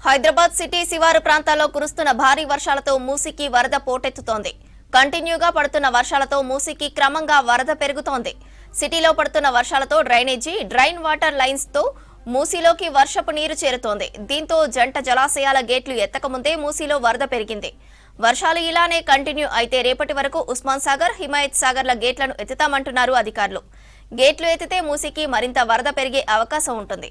Hyderabad city శివారు ప్రాంతాల్లో కురుస్తున్న భారీ వర్షాలతో మూసీకి వరద పోటెత్తుతోంది. కంటిన్యూగా పడుతున్న వర్షాలతో మూసీకి క్రమంగా వరద పెరుగుతోంది. సిటీలో పడుతున్న వర్షాలతో డ్రైన్ వాటర్ లైన్స్ తో మూసీలోకి వర్షపు నీరు చేరుతోంది. దీంతో జంట జలాశయాల గేట్లు ఎత్తకముందే మూసీలో వరద పెరిగింది. వర్షాలు ఇలానే కంటిన్యూ అయితే రేపటి వరకు ఉస్మాన్ సాగర్, హిమాయత్ సాగర్ల గేట్లను ఎత్తుతామంటున్నారు అధికారులు. గేట్లు ఎత్తితే మూసీకి మరింత వరద పెరిగే అవకాశం ఉంటుంది.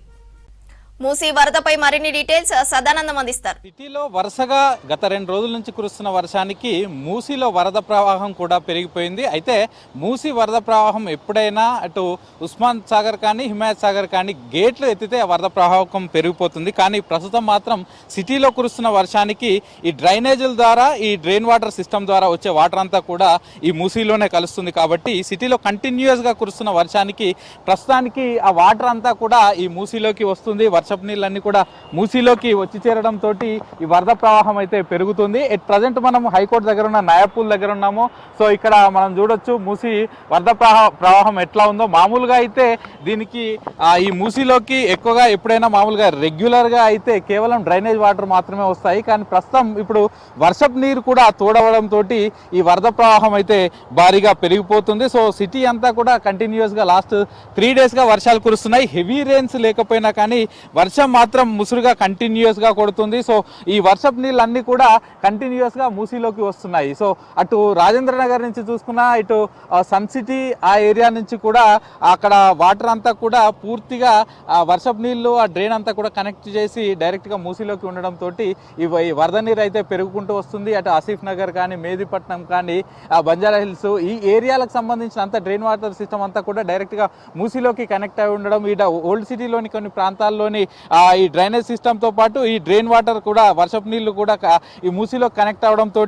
మూసీ వరదపై మరిన్ని డీటెయిల్స్ సదానందం అందిస్తారు. సిటీలో వరుసగా గత 2 రోజుల నుంచి కురుస్తున్న వర్షానికి మూసీలో వరద ప్రవాహం కూడా పెరిగిపోయింది. అయితే మూసీ వరద ప్రవాహం ఎప్పుడైనా అటు ఉస్మాన్ సాగర్ కానీ హిమాయత్ సాగర్ కానీ గేట్లు ఎత్తితే వరద ప్రవాహం పెరిగిపోతుంది. కానీ ప్రస్తుతం మాత్రం సిటీలో కురుస్తున్న వర్షానికి ఈ డ్రైనేజీల ద్వారా ఈ డ్రైన్ వాటర్ సిస్టమ్ ద్వారా వచ్చే వాటర్ అంతా కూడా ఈ మూసీలోనే కలుస్తుంది. కాబట్టి సిటీలో కంటిన్యూస్గా కురుస్తున్న వర్షానికి ప్రస్తుతానికి ఆ వాటర్ అంతా కూడా ఈ మూసీలోకి వస్తుంది. వర్షపు నీళ్ళన్నీ కూడా మూసీలోకి వచ్చి చేరడంతో ఈ వరద ప్రవాహం అయితే పెరుగుతుంది. ప్రజెంట్ మనం హైకోర్టు దగ్గర ఉన్న నాయపూల్ దగ్గర ఉన్నాము. సో ఇక్కడ మనం చూడొచ్చు మూసీ వరద ప్రవాహం ఎట్లా ఉందో. మామూలుగా అయితే దీనికి ఈ మూసీలోకి ఎక్కువగా ఎప్పుడైనా మామూలుగా రెగ్యులర్గా అయితే కేవలం డ్రైనేజ్ వాటర్ మాత్రమే వస్తాయి. కానీ ప్రస్తుతం ఇప్పుడు వర్షపు నీరు కూడా తోడవడంతో ఈ వరద ప్రవాహం అయితే భారీగా పెరిగిపోతుంది. సో సిటీ అంతా కూడా కంటిన్యూస్గా లాస్ట్ 3 డేస్గా వర్షాలు కురుస్తున్నాయి. హెవీ రెయిన్స్ లేకపోయినా కానీ వర్షం మాత్రం ముసురుగా కంటిన్యూస్గా కొడుతుంది. సో ఈ వర్షపు నీళ్ళన్నీ కూడా కంటిన్యూస్గా మూసీలోకి వస్తున్నాయి. సో అటు రాజేంద్ర నగర్ నుంచి చూసుకున్నా, ఇటు సన్ సిటీ ఆ ఏరియా నుంచి కూడా అక్కడ వాటర్ అంతా కూడా పూర్తిగా వర్షపు నీళ్లు ఆ డ్రైన్ అంతా కూడా కనెక్ట్ చేసి డైరెక్ట్గా మూసీలోకి ఉండడంతో ఈ వరద నీరు అయితే పెరుగుకుంటూ వస్తుంది. అటు ఆసిఫ్ నగర్ కానీ, మేదీపట్నం కానీ, బంజారా హిల్స్ ఈ ఏరియాలకు సంబంధించిన అంత డ్రైన్ వాటర్ సిస్టమ్ అంతా కూడా డైరెక్ట్గా మూసీలోకి కనెక్ట్ అయి ఉండడం, ఇట ఓల్డ్ సిటీలోని కొన్ని ప్రాంతాల్లోని ఈ డ్రైనేజ్ సిస్టమ్ తో పాటు ఈ డ్రైన్ వాటర్ కూడా వర్షపు నీళ్లు కూడా ఈ మూసీలో కనెక్ట్ అవడంతో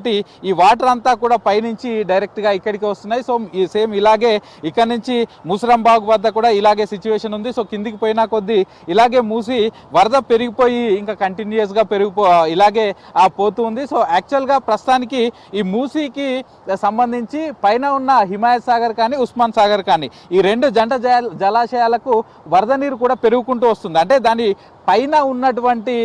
ఈ వాటర్ అంతా కూడా పైనుంచి డైరెక్ట్ గా ఇక్కడికి వస్తున్నాయి. సో ఈ సేమ్ ఇలాగే ఇక్కడ నుంచి ముసరంబాగ్ వద్ద కూడా ఇలాగే సిచ్యువేషన్ ఉంది. సో కిందికి పోయినా కొద్దీ ఇలాగే మూసి వరద పెరిగిపోయి ఇంకా కంటిన్యూస్ గా ఇలాగే పోతూ ఉంది. సో యాక్చువల్ గా ప్రస్తుతానికి ఈ మూసీకి సంబంధించి పైన ఉన్న హిమాయత్ సాగర్ కానీ, ఉస్మాన్ సాగర్ కానీ ఈ 2 జంట జలాశయాలకు వరద నీరు కూడా పెరుగుకుంటూ వస్తుంది. అంటే దాని పైన ఉన్నటువంటి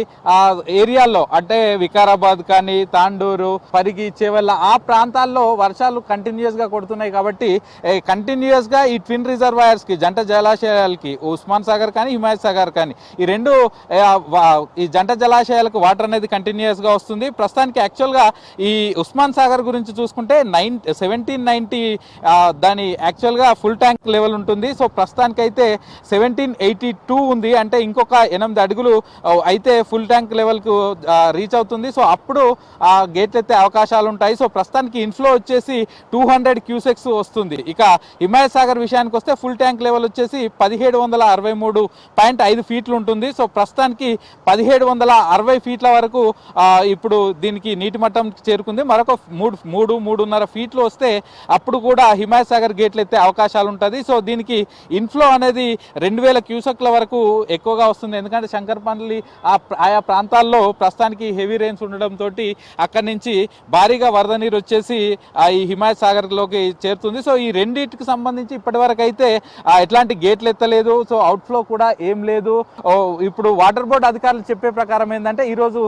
ఏరియాల్లో అంటే వికారాబాద్ కానీ, తాండూరు, పరిగి, చేవెళ్ళ ఆ ప్రాంతాల్లో వర్షాలు కంటిన్యూస్ గా కొడుతున్నాయి. కాబట్టి కంటిన్యూస్ గా ఈ ట్విన్ రిజర్వాయర్స్ కి, జంట జలాశయాలకి, ఉస్మాన్ సాగర్ కానీ, హిమాయత్ సాగర్ కానీ ఈ 2 ఈ జంట జలాశయాలకు వాటర్ అనేది కంటిన్యూస్ గా వస్తుంది. ప్రస్తుతానికి యాక్చువల్ గా ఈ ఉస్మాన్ సాగర్ గురించి చూసుకుంటే 1790 దాని యాక్చువల్ గా ఫుల్ ట్యాంక్ లెవెల్ ఉంటుంది. సో ప్రస్తుతానికి అయితే 1782 ఉంది. అంటే ఇంకొక 8 అడుగులు అయితే ఫుల్ ట్యాంక్ లెవెల్ కు రీచ్ అవుతుంది. సో అప్పుడు గేట్లు ఎత్తే అవకాశాలు ఉంటాయి. సో ప్రస్తుతానికి ఇన్ఫ్లో వచ్చేసి 200 క్యూసెక్స్ వస్తుంది. ఇక హిమాయత్ సాగర్ విషయానికి వస్తే ఫుల్ ట్యాంక్ లెవెల్ వచ్చేసి 1763.5 ఫీట్లు ఉంటుంది. సో ప్రస్తుతానికి 1760 ఫీట్ల వరకు ఇప్పుడు దీనికి నీటి మట్టం చేరుకుంది. మరొక 3.5 ఫీట్లు వస్తే అప్పుడు కూడా హిమాయత్ సాగర్ గేట్లు ఎత్తే అవకాశాలు ఉంటుంది. సో దీనికి ఇన్ఫ్లో అనేది 2000 క్యూసెక్ల వరకు ఎక్కువగా వస్తుంది. ఎందుకంటే శంకర్పల్లి ఆయా ప్రాంతాల్లో ప్రస్తుతానికి హెవీ రెయిన్స్ ఉండడంతో అక్కడి నుంచి భారీగా వరద నీరు వచ్చేసి ఈ హిమాయత్ సాగర్ లోకి చేరుతుంది. సో ఈ రెండింటికి సంబంధించి ఇప్పటి వరకు అయితే ఎట్లాంటి గేట్లు ఎత్తలేదు. సో అవుట్ ఫ్లో కూడా ఏం లేదు. ఇప్పుడు వాటర్ బోర్డ్ అధికారులు చెప్పే ప్రకారం ఏంటంటే ఈ రోజు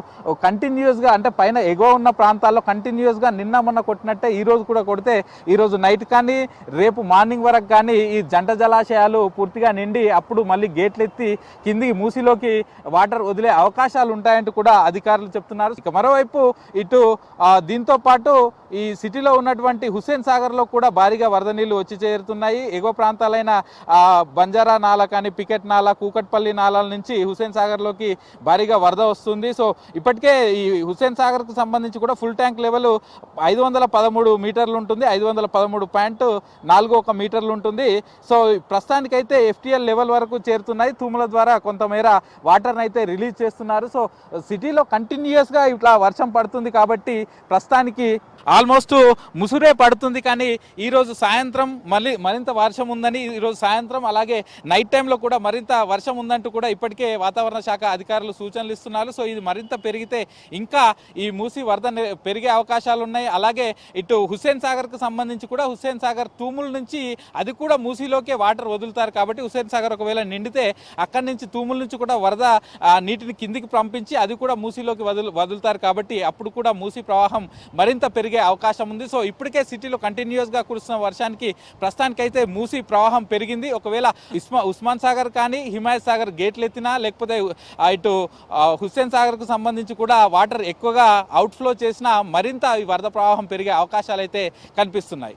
కంటిన్యూస్ గా, అంటే పైన ఎగువ ఉన్న ప్రాంతాల్లో కంటిన్యూస్ గా నిన్న మొన్న కొట్టినట్టే ఈ రోజు కూడా కొడితే ఈ రోజు నైట్ కానీ, రేపు మార్నింగ్ వరకు కానీ ఈ జంట జలాశయాలు పూర్తిగా నిండి అప్పుడు మళ్ళీ గేట్లు ఎత్తి కిందికి మూసీలోకి వాటర్ వదిలే అవకాశాలు ఉంటాయంటూ కూడా అధికారులు చెప్తున్నారు. ఇక మరోవైపు ఇటు దీంతో పాటు ఈ సిటీలో ఉన్నటువంటి హుస్సేన్ సాగర్ లో కూడా భారీగా వరద నీళ్లు వచ్చి చేరుతున్నాయి. ఎగువ ప్రాంతాలైన బంజారా నాలా కానీ, పికెట్ నాలా, కూకట్పల్లి నాలాల నుంచి హుస్సేన్ సాగర్ లోకి భారీగా వరద వస్తుంది. సో ఇప్పటికే ఈ హుస్సేన్ సాగర్ కు సంబంధించి కూడా ఫుల్ ట్యాంక్ లెవెల్ 513 మీటర్లు ఉంటుంది. 513.41 మీటర్లు ఉంటుంది. సో ప్రస్తుతానికైతే ఎఫ్టీఎల్ లెవెల్ వరకు చేరుతున్నాయి. తూముల ద్వారా కొంతమేర వాటర్ అయితే రిలీజ్ చేస్తున్నారు. సో సిటీలో కంటిన్యూస్ గా ఇట్లా వర్షం పడుతుంది కాబట్టి ప్రస్తుతానికి ఆల్మోస్ట్ ముసురే పడుతుంది. కానీ ఈరోజు సాయంత్రం మరింత వర్షం ఉందని, ఈరోజు సాయంత్రం అలాగే నైట్ టైంలో కూడా మరింత వర్షం ఉందంటూ కూడా ఇప్పటికే వాతావరణ శాఖ అధికారులు సూచనలు ఇస్తున్నారు. సో ఇది మరింత పెరిగితే ఇంకా ఈ మూసి వరద పెరిగే అవకాశాలు ఉన్నాయి. అలాగే ఇటు హుస్సేన్ సాగర్ కు సంబంధించి కూడా హుస్సేన్ సాగర్ తూముల నుంచి అది కూడా మూసీలోకే వాటర్ వదులుతారు. కాబట్టి హుస్సేన్ సాగర్ ఒకవేళ నిండితే అక్కడి నుంచి తూముల నుంచి కూడా వరద వరద నీటిని కిందికి పంపించి అది కూడా మూసీలోకి వదులుతారు కాబట్టి అప్పుడు కూడా మూసీ ప్రవాహం మరింత పెరిగే అవకాశం ఉంది. సో ఇప్పటికే సిటీలో కంటిన్యూస్గా కురుస్తున్న వర్షానికి ప్రస్తుతానికైతే మూసీ ప్రవాహం పెరిగింది. ఒకవేళ ఉస్మాన్ సాగర్ కానీ హిమాయత్ సాగర్ గేట్లు ఎత్తినా లేకపోతే ఇటు హుస్సేన్ సాగర్కు సంబంధించి కూడా వాటర్ ఎక్కువగా అవుట్ఫ్లో చేసినా మరింత ఈ వరద ప్రవాహం పెరిగే అవకాశాలు అయితే కనిపిస్తున్నాయి.